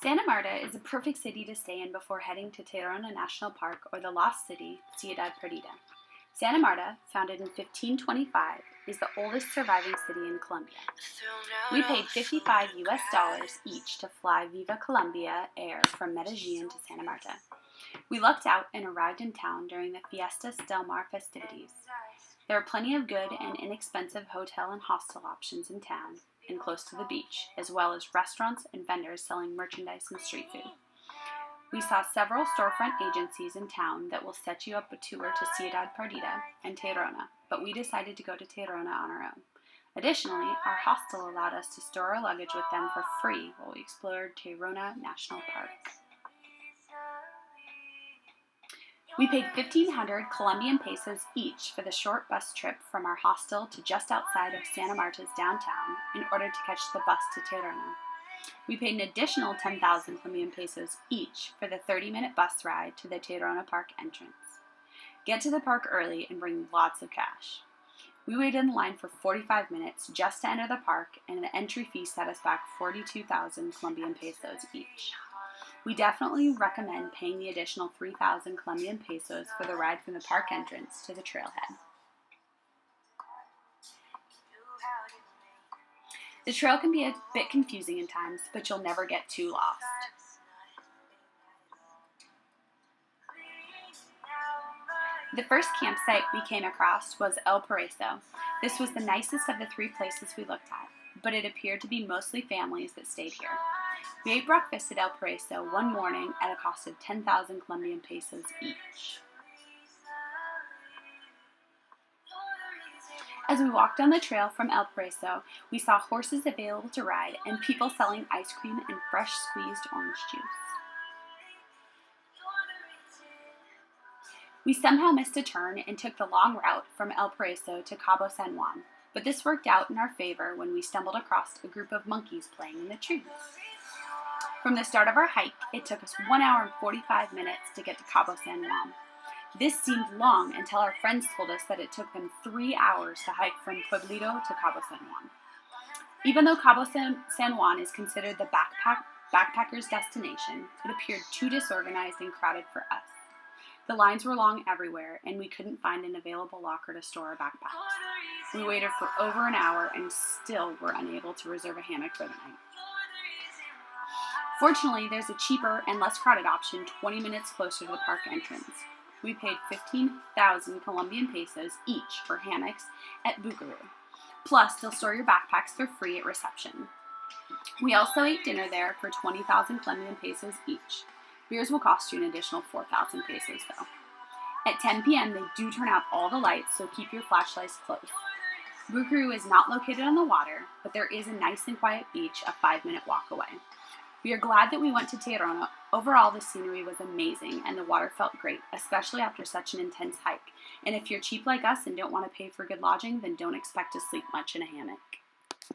Santa Marta is a perfect city to stay in before heading to Tayrona National Park or the Lost City, Ciudad Perdida. Santa Marta, founded in 1525, is the oldest surviving city in Colombia. We paid $55 each to fly Viva Colombia Air from Medellin to Santa Marta. We lucked out and arrived in town during the Fiestas del Mar festivities. There are plenty of good and inexpensive hotel and hostel options in town and close to the beach, as well as restaurants and vendors selling merchandise and street food. We saw several storefront agencies in town that will set you up a tour to Ciudad Perdida and Tayrona, but we decided to go to Tayrona on our own. Additionally, our hostel allowed us to store our luggage with them for free while we explored Tayrona National Park. We paid 1,500 Colombian pesos each for the short bus trip from our hostel to just outside of Santa Marta's downtown in order to catch the bus to Tayrona. We paid an additional 10,000 Colombian pesos each for the 30-minute bus ride to the Tayrona Park entrance. Get to the park early and bring lots of cash. We waited in line for 45 minutes just to enter the park, and the entry fee set us back 42,000 Colombian pesos each. We definitely recommend paying the additional 3,000 Colombian pesos for the ride from the park entrance to the trailhead. The trail can be a bit confusing at times, but you'll never get too lost. The first campsite we came across was El Paraiso. This was the nicest of the three places we looked at, but it appeared to be mostly families that stayed here. We ate breakfast at El Paraiso one morning at a cost of 10,000 Colombian pesos each. As we walked down the trail from El Paraiso, we saw horses available to ride and people selling ice cream and fresh squeezed orange juice. We somehow missed a turn and took the long route from El Paraiso to Cabo San Juan, but this worked out in our favor when we stumbled across a group of monkeys playing in the trees. From the start of our hike, it took us 1 hour and 45 minutes to get to Cabo San Juan. This seemed long until our friends told us that it took them 3 hours to hike from Pueblito to Cabo San Juan. Even though Cabo San Juan is considered the backpacker's destination, it appeared too disorganized and crowded for us. The lines were long everywhere, and we couldn't find an available locker to store our backpacks. We waited for over an hour and still were unable to reserve a hammock for the night. Fortunately, there's a cheaper and less crowded option 20 minutes closer to the park entrance. We paid 15,000 Colombian pesos each for hammocks at Bukaru. Plus, they'll store your backpacks for free at reception. We also ate dinner there for 20,000 Colombian pesos each. Beers will cost you an additional 4,000 pesos though. At 10 p.m., they do turn out all the lights, so keep your flashlights close. Bukaru is not located on the water, but there is a nice and quiet beach a 5-minute walk away. We are glad that we went to Tayrona. Overall, the scenery was amazing and the water felt great, especially after such an intense hike. And if you're cheap like us and don't want to pay for good lodging, then don't expect to sleep much in a hammock.